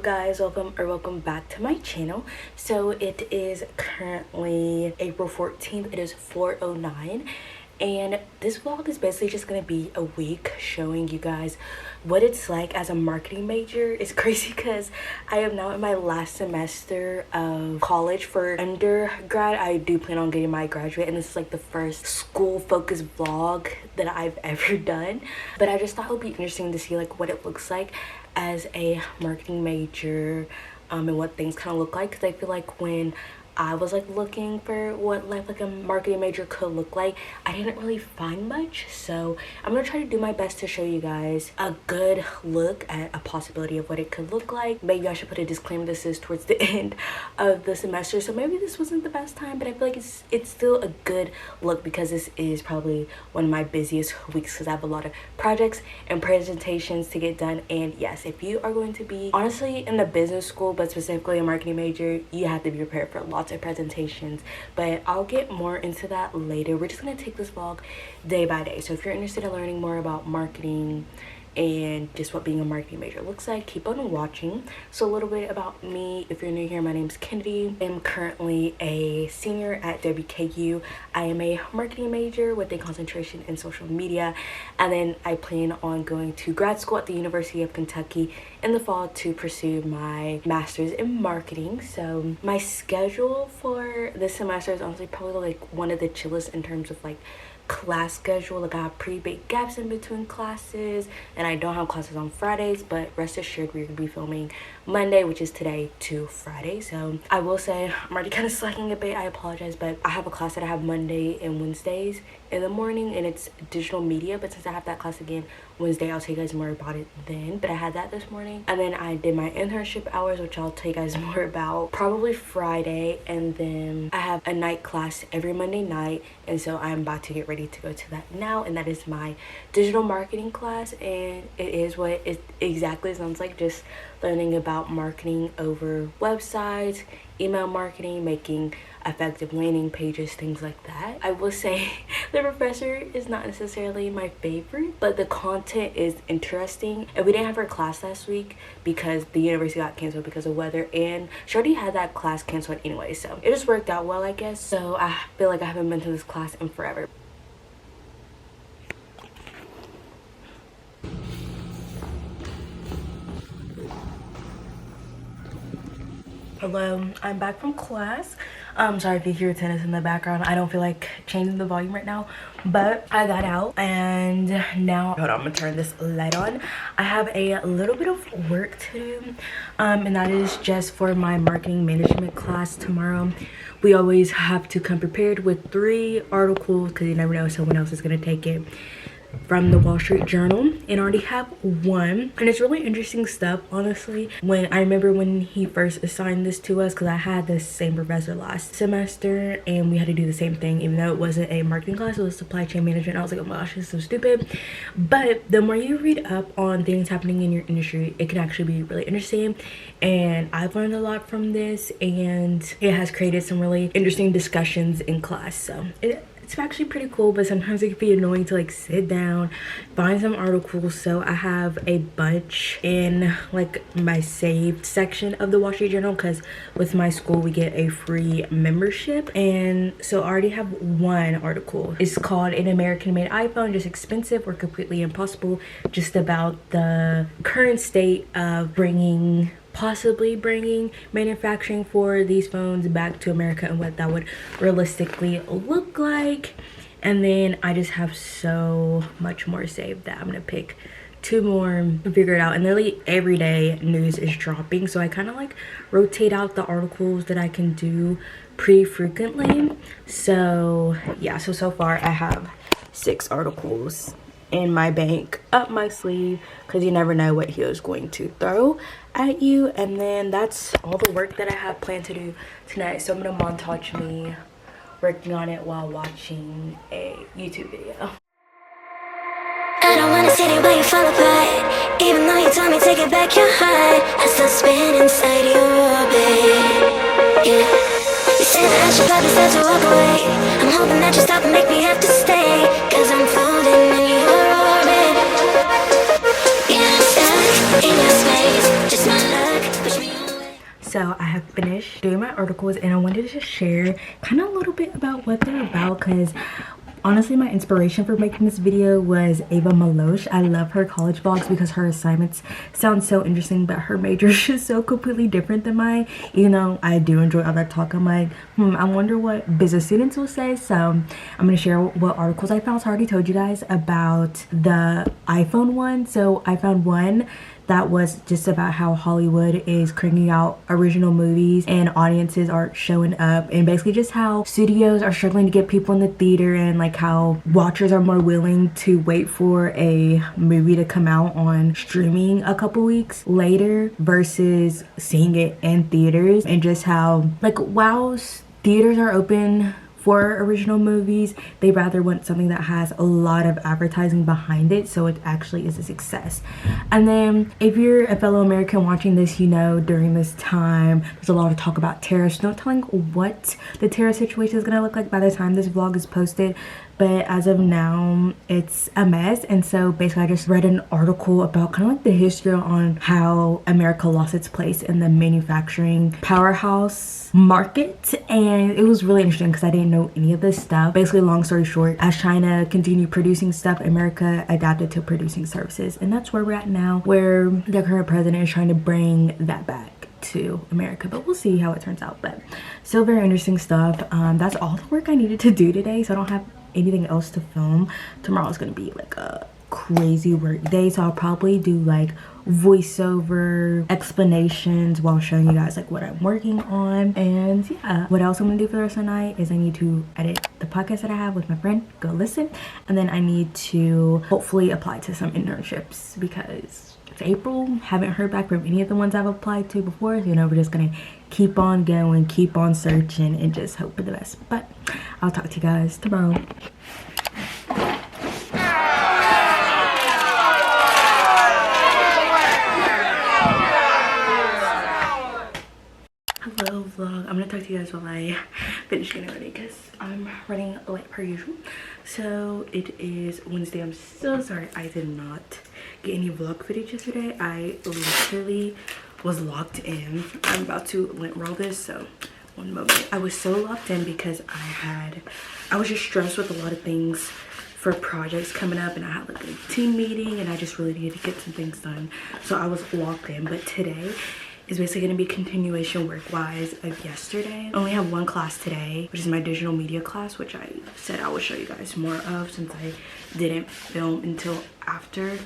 guys, welcome back to my channel. So it is currently April 14th. It is 4:09 and this vlog is basically just gonna be a week showing you guys what it's like as a marketing major. It's crazy because I am now in my last semester of college for undergrad. I do plan on getting my graduate, and this is like the first school focused vlog that I've ever done, but I just thought it would be interesting to see like what it looks like as a marketing major, and what things kind of look like, because I feel like when I was like looking for what like a marketing major could look like, I didn't really find much. So I'm gonna try to do my best to show you guys a good look at a possibility of what it could look like. Maybe I should put a disclaimer, this is towards the end of the semester, so maybe this wasn't the best time, but I feel like it's still a good look because this is probably one of my busiest weeks because I have a lot of projects and presentations to get done. And yes, if you are going to be honestly in the business school, but specifically a marketing major, you have to be prepared for lots of presentations, but I'll get more into that later. We're just gonna take this vlog day by day. So if you're interested in learning more about marketing and just what being a marketing major looks like, keep on watching. So a little bit about me, if you're new here, my name's Kennedy. I'm currently a senior at WKU. I am a marketing major with a concentration in social media, and then I plan on going to grad school at the University of Kentucky in the fall to pursue my master's in marketing. So my schedule for this semester is honestly probably like one of the chillest in terms of like class schedule. Like I have pretty big gaps in between classes, and I don't have classes on Fridays, but rest assured we're gonna be filming Monday, which is today, to Friday. So I will say I'm already kind of slacking a bit, I apologize, but I have a class that I have Monday and Wednesdays in the morning, and it's digital media, but since I have that class again Wednesday, I'll tell you guys more about it then. But I had that this morning, and then I did my internship hours, which I'll tell you guys more about probably Friday, and then I have a night class every Monday night, and so I'm about to get ready to go to that now, and that is my digital marketing class. And it is what it exactly sounds like, just learning about marketing over websites, email marketing, making effective landing pages, things like that. I will say the professor is not necessarily my favorite, but the content is interesting. And we didn't have her class last week because the university got canceled because of weather, and she already had that class canceled anyway, so it just worked out well, I guess. So I feel like I haven't been to this class in forever. Hello, I'm back from class. Sorry if you hear tennis in the background. I don't feel like changing the volume right now, but I got out, and now hold on, I'm gonna turn this light on. I have a little bit of work to do, and that is just for my marketing management class tomorrow. We always have to come prepared with 3 articles because you never know, someone else is gonna take it from the Wall Street Journal, and I already have one, and it's really interesting stuff, honestly. When I remember when he first assigned this to us, because I had the same professor last semester and we had to do the same thing, even though it wasn't a marketing class, it was supply chain management. I was like, oh my gosh, this is so stupid. But the more you read up on things happening in your industry, it can actually be really interesting, and I've learned a lot from this, and it has created some really interesting discussions in class. So it's actually pretty cool, but sometimes it can be annoying to like sit down, find some articles. So I have a bunch in like my saved section of the Wall Street Journal, because with my school we get a free membership, and so I already have one article. It's called "An American Made iPhone Just Expensive or Completely Impossible," just about the current state of possibly bringing manufacturing for these phones back to America and what that would realistically look like. And then I just have so much more saved that I'm gonna pick 2 more and figure it out. And literally every day news is dropping, so I kind of like rotate out the articles that I can do pretty frequently. So yeah, so far I have 6 articles in my bank up my sleeve, because you never know what he is going to throw at you. And then that's all the work that I have planned to do tonight, so I'm gonna montage me working on it while watching a YouTube video. I don't wanna sit here while you fall apart, even though you told me to get back your heart. I still spin inside your orbit, yeah. You say that I should probably start to walk away. I'm hoping that you stop and make me have to stay, cause I'm floating in your orbit. Yeah, I'm stuck in your space, just my luck. articles and I wanted to just share kind of a little bit about what they're about, because honestly my inspiration for making this video was Ava Malosh. I love her college vlogs because her assignments sound so interesting, but her major is just so completely different than mine. Even though I do enjoy all that talk, I'm like, I wonder what business students will say. So I'm gonna share what articles I found. So I already told you guys about the iPhone one. So I found one that was just about how Hollywood is cranking out original movies and audiences aren't showing up, and basically just how studios are struggling to get people in the theater, and like how watchers are more willing to wait for a movie to come out on streaming a couple weeks later versus seeing it in theaters. And just how like while theaters are open for original movies, they rather want something that has a lot of advertising behind it, so it actually is a success. And then if you're a fellow American watching this, you know during this time there's a lot of talk about tariffs. No telling what the tariff situation is gonna look like by the time this vlog is posted, but as of now it's a mess. And so basically I just read an article about kind of like the history on how America lost its place in the manufacturing powerhouse market, and it was really interesting because I didn't know any of this stuff. Basically, long story short, as China continued producing stuff, America adapted to producing services, and that's where we're at now, where the current president is trying to bring that back to America, but we'll see how it turns out. But still very interesting stuff. That's all the work I needed to do today, so I don't have anything else to film. Tomorrow's gonna be like a crazy work day, so I'll probably do like voiceover explanations while showing you guys like what I'm working on. And yeah, what else I'm gonna do for the rest of the night is I need to edit the podcast that I have with my friend, go listen, and then I need to hopefully apply to some internships because it's April. Haven't heard back from any of the ones I've applied to before. You know, we're just gonna keep on going, keep on searching, and just hope for the best. But I'll talk to you guys tomorrow. Hello vlog. I'm gonna talk to you guys while I finish getting ready because I'm running late per usual. So it is Wednesday. I'm so sorry I did not get any vlog footage yesterday. I literally was locked in. I'm about to lint roll this, so one moment. I was so locked in because I was just stressed with a lot of things for projects coming up, and I had like a team meeting and I just really needed to get some things done, so I was locked in. But today is basically going to be a continuation work-wise of yesterday. I only have one class today, which is my digital media class, which I said I would show you guys more of since I didn't film until after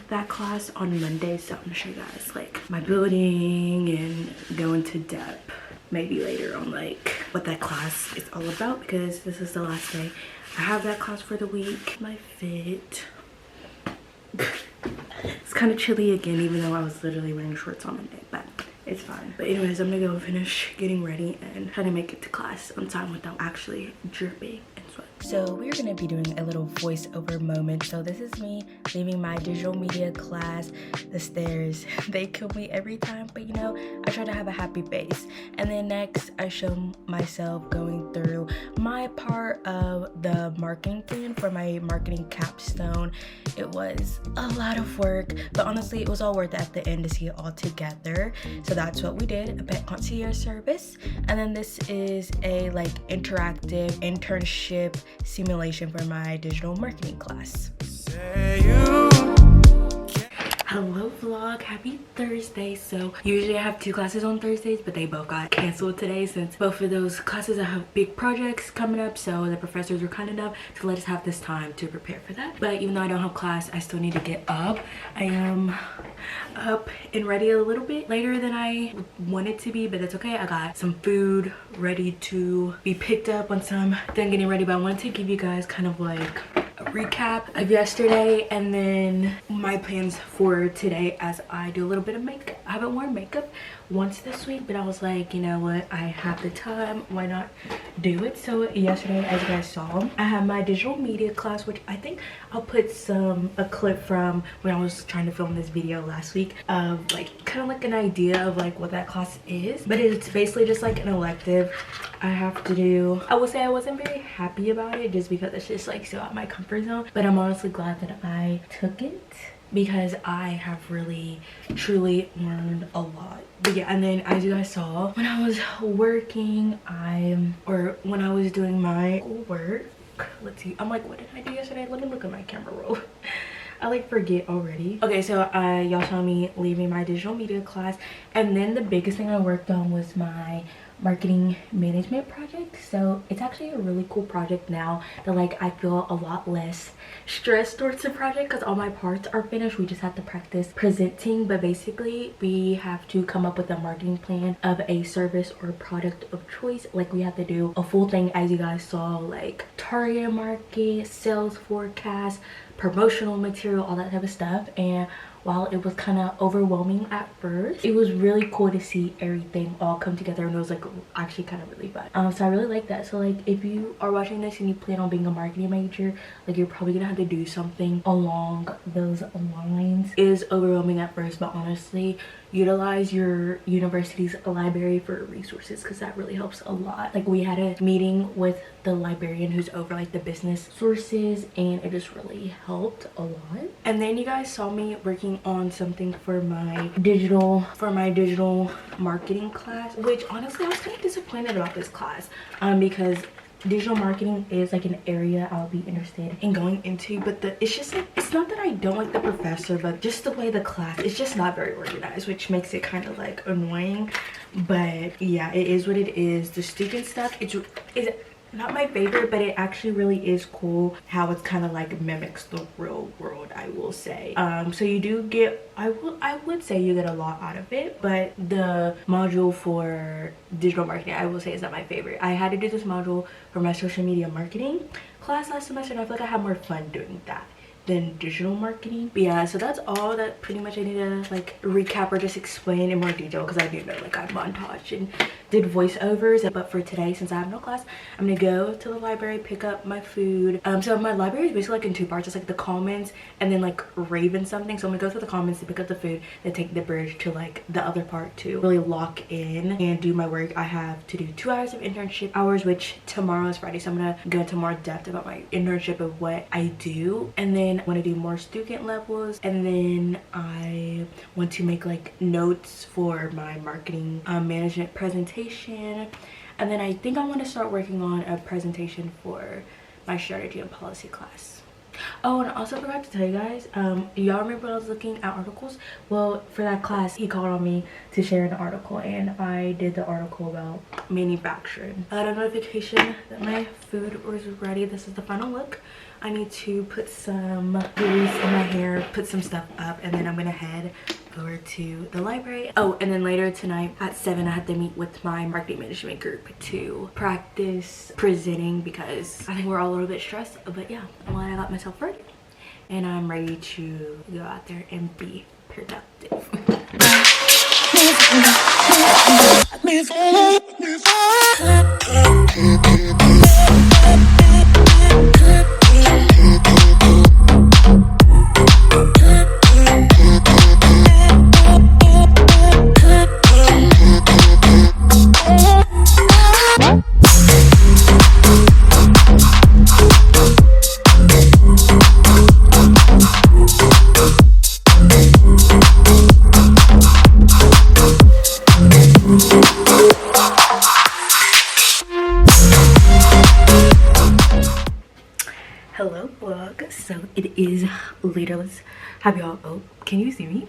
that class on Monday. So I'm gonna show you guys like my building and go into depth maybe later on like what that class is all about, because this is the last day I have that class for the week. My fit. It's kind of chilly again, even though I was literally wearing shorts on Monday, but it's fine. But anyways, I'm gonna go finish getting ready and try to make it to class on time without actually dripping and sweat. So we're gonna be doing a little voiceover moment. So this is me leaving my digital media class. The stairs, they kill me every time, but you know, I try to have a happy face. And then next, I show myself going through my part of the marketing plan for my marketing capstone. It was a lot of work, but honestly, it was all worth it at the end to see it all together. So that's what we did, a pet concierge service. And then this is a like interactive internship simulation for my digital marketing class. Hello vlog, happy Thursday. So usually I have 2 classes on Thursdays, but they both got canceled today since both of those classes I have big projects coming up, so the professors were kind enough to let us have this time to prepare for that. But even though I don't have class, I still need to get up. I am up and ready a little bit later than I wanted to be, but that's okay. I got some food ready to be picked up once I'm done getting ready, but I wanted to give you guys kind of like a recap of yesterday and then my plans for today as I do a little bit of makeup. I haven't worn makeup once this week, but I was like, you know what, I have the time, why not do it? So yesterday, as you guys saw, I had my digital media class, which I think I'll put a clip from when I was trying to film this video last week of like kind of like an idea of like what that class is. But it's basically just like an elective I have to do. I will say I wasn't very happy about it just because it's just like so out of my comfort zone, but I'm honestly glad that I took it. because I have really truly learned a lot. But yeah, and then as you guys saw, when I was working, when I was doing my work, let's see, I'm like, what did I do yesterday? Let me look at my camera roll. I like forget already. Okay, so y'all saw me leaving my digital media class, and then the biggest thing I worked on was my marketing management project. So it's actually a really cool project now that like I feel a lot less stressed towards the project because all my parts are finished. We just have to practice presenting, but basically we have to come up with a marketing plan of a service or product of choice. Like we have to do a full thing, as you guys saw, like target market, sales forecast, promotional material, all that type of stuff. And while it was kind of overwhelming at first, it was really cool to see everything all come together, and it was like actually kind of really fun. So I really like that. So like if you are watching this and you plan on being a marketing major, like you're probably gonna have to do something along those lines. It is overwhelming at first, but honestly, utilize your university's library for resources because that really helps a lot. Like we had a meeting with the librarian who's over like the business sources, and it just really helped a lot. And then you guys saw me working on something for my digital marketing class, which honestly I was kind of disappointed about this class because digital marketing is like an area I'll be interested in going into, but it's just like, it's not that I don't like the professor, but just the way the class is just not very organized, which makes it kind of like annoying. But yeah, it is what it is. The student stuff is not my favorite, but it actually really is cool how it's kind of like mimics the real world, I will say. So you do get, I would say you get a lot out of it, but the module for digital marketing, I will say, is not my favorite. I had to do this module for my social media marketing class last semester, and I feel like I had more fun doing that than digital marketing. But yeah, so that's all that pretty much I need to like recap or just explain in more detail, because I do know like I montage and did voiceovers. But for today, since I have no class, I'm gonna go to the library, pick up my food. So my library is basically like in two parts. It's like the commons and then like Raven something. So I'm gonna go to the commons to pick up the food, then take the bridge to like the other part to really lock in and do my work. I have to do 2 hours of internship hours, which tomorrow is Friday, so I'm gonna go into more depth about my internship of what I do. And then I want to do more student levels, and then I want to make like notes for my marketing management presentation, and then I think I want to start working on a presentation for my strategy and policy class. Oh, and I also forgot to tell you guys, y'all remember when I was looking at articles? Well, for that class, he called on me to share an article, and I did the article about manufacturing. I got a notification that my food was ready. This is the final look. I need to put some grease in my hair, put some stuff up, and then I'm gonna head over to the library. Oh, and then later tonight at 7, I have to meet with my marketing management group to practice presenting, because I think we're all a little bit stressed. But yeah, I'm glad I got myself ready, and I'm ready to go out there and be productive. Hello vlog. So it is later. Let's have y'all, oh, can you see me?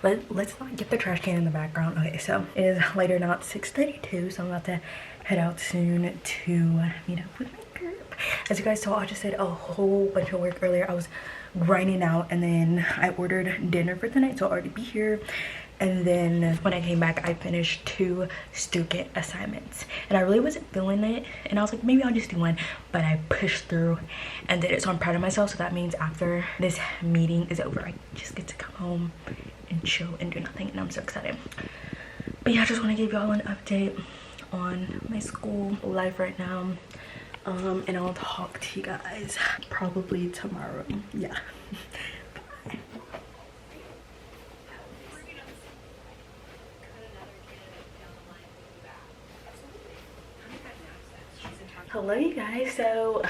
let's not get the trash can in the background. Okay, so it is later now. It's 6:32, so I'm about to head out soon to meet up with my group. As you guys saw, I just did a whole bunch of work earlier. I was grinding out, and then I ordered dinner for tonight, so I'll already be here. And then when I came back, I finished 2 student assignments, and I really wasn't feeling it, and I was like, maybe I'll just do one, but I pushed through and did it. So I'm proud of myself. So that means after this meeting is over, I just get to come home and chill and do nothing, and I'm so excited. But yeah, I just want to give y'all an update on my school life right now, and I'll talk to you guys probably tomorrow. Yeah. Hello you guys. So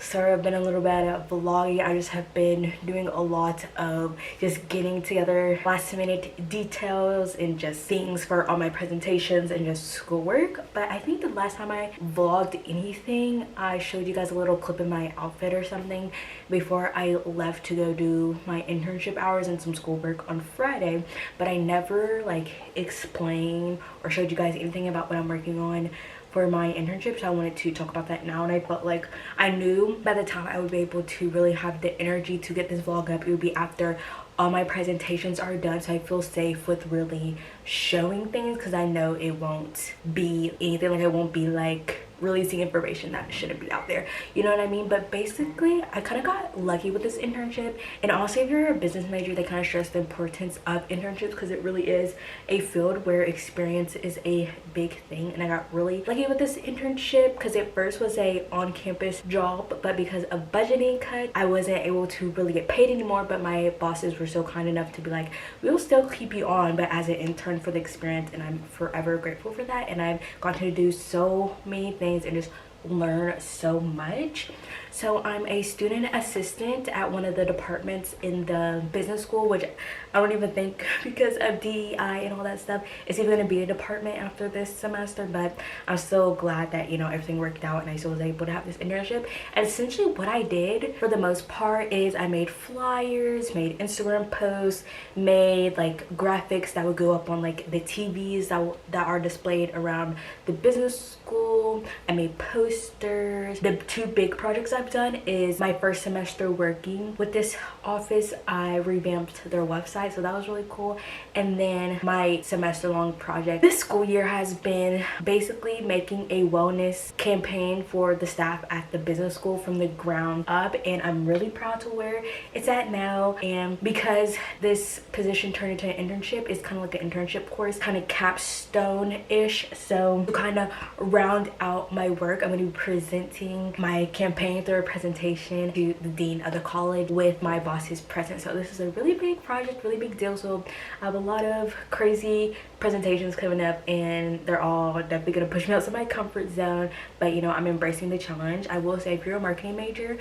Sorry, I've been a little bad at vlogging. I just have been doing a lot of just getting together last minute details and just things for all my presentations and just schoolwork. But I think the last time I vlogged anything, I showed you guys a little clip in my outfit or something before I left to go do my internship hours and some schoolwork on Friday. But I never like explained or showed you guys anything about what I'm working on for my internship, so I wanted to talk about that now. And I felt like I knew by the time I would be able to really have the energy to get this vlog up, it would be after all my presentations are done, so I feel safe with really showing things, because I know it won't be anything, like I won't be like releasing information that shouldn't be out there, you know what I mean? But basically I kind of got lucky with this internship. And also, if you're a business major, they kind of stress the importance of internships because it really is a field where experience is a big thing. And I got really lucky with this internship because it first was a on-campus job, but because of budgeting cuts, I wasn't able to really get paid anymore. But my bosses were so kind enough to be like, we'll still keep you on, but as an intern for the experience, and I'm forever grateful for that. And I've gotten to do so many things and just learn so much. So I'm a student assistant at one of the departments in the business school, which I don't even think, because of DEI and all that stuff, it's even going to be a department after this semester. But I'm so glad that, you know, everything worked out and I still was able to have this internship. And essentially what I did for the most part is I made flyers, made Instagram posts, made like graphics that would go up on like the TVs that are displayed around the business school. I made posters. The two big projects I've done is my first semester working with this office, I revamped their website, so that was really cool. And then my semester long project this school year has been basically making a wellness campaign for the staff at the business school from the ground up, and I'm really proud to where it's at now. And because this position turned into an internship, it's kind of like an internship course, kind of capstone-ish. So to kind of round out my work, I'm going to be presenting my campaign through a presentation to the dean of the college with my boss's present. So this is a really big project, really big deal. So I have a lot of crazy presentations coming up, and they're all definitely gonna push me outside my comfort zone. But you know, I'm embracing the challenge. I will say, if you're a marketing major,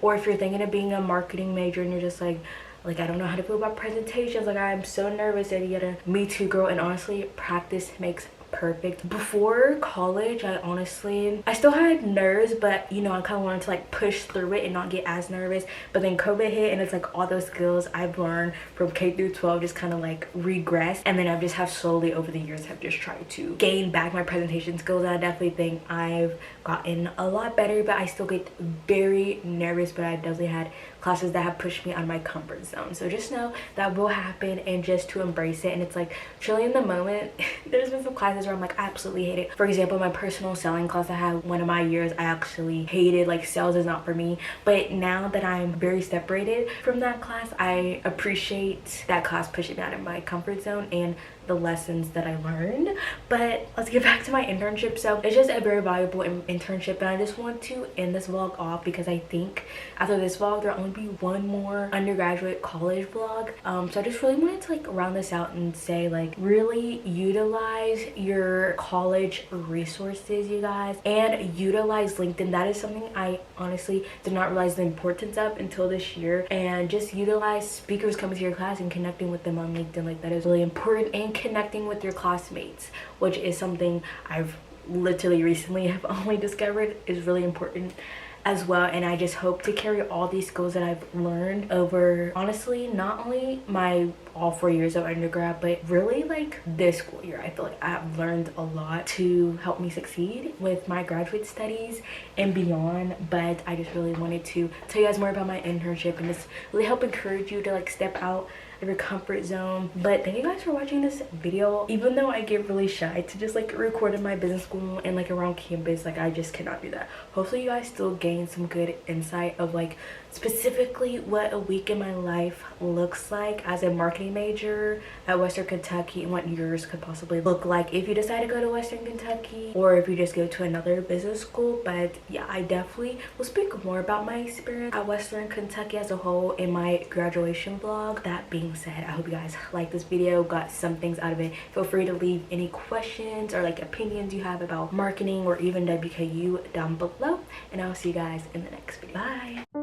or if you're thinking of being a marketing major and you're just like I don't know how to feel about presentations, like I'm so nervous, and you gotta, me too, girl. And honestly, practice makes perfect. Before college, I still had nerves, but you know, I kind of wanted to like push through it and not get as nervous. But then COVID hit, and it's like all those skills I've learned from K through 12 just kind of like regressed. And then I've just have slowly over the years have just tried to gain back my presentation skills, and I definitely think I've gotten a lot better. But I still get very nervous, but I definitely had classes that have pushed me out of my comfort zone. So just know that will happen, and just to embrace it. And it's like truly in the moment. There's been some classes where I'm like, I absolutely hate it. For example, my personal selling class I had one of my years, I actually hated, like sales is not for me. But now that I'm very separated from that class, I appreciate that class pushing me out of my comfort zone and the lessons that I learned. But let's get back to my internship. So it's just a very valuable internship, and I just want to end this vlog off because I think after this vlog there'll only be one more undergraduate college vlog. So I just really wanted to like round this out and say, like, really utilize your college resources, you guys, and utilize LinkedIn. That is something I honestly did not realize the importance of until this year. And just utilize speakers coming to your class and connecting with them on LinkedIn. Like, that is really important. And connecting with your classmates, which is something I've literally recently have only discovered is really important as well. And I just hope to carry all these skills that I've learned over, honestly, not only my all 4 years of undergrad, but really like this school year. I feel like I have learned a lot to help me succeed with my graduate studies and beyond. But I just really wanted to tell you guys more about my internship and just really help encourage you to like step out of your comfort zone. But thank you guys for watching this video. Even though I get really shy to just like record in my business school and like around campus, like I just cannot do that. Hopefully you guys still gain some good insight of like specifically what a week in my life looks like as a marketing major at Western Kentucky, and what yours could possibly look like if you decide to go to Western Kentucky, or if you just go to another business school. But yeah, I definitely will speak more about my experience at Western Kentucky as a whole in my graduation vlog. That being being said, I hope you guys liked this video, got some things out of it. Feel free to leave any questions or like opinions you have about marketing or even WKU down below, and I'll see you guys in the next video. Bye.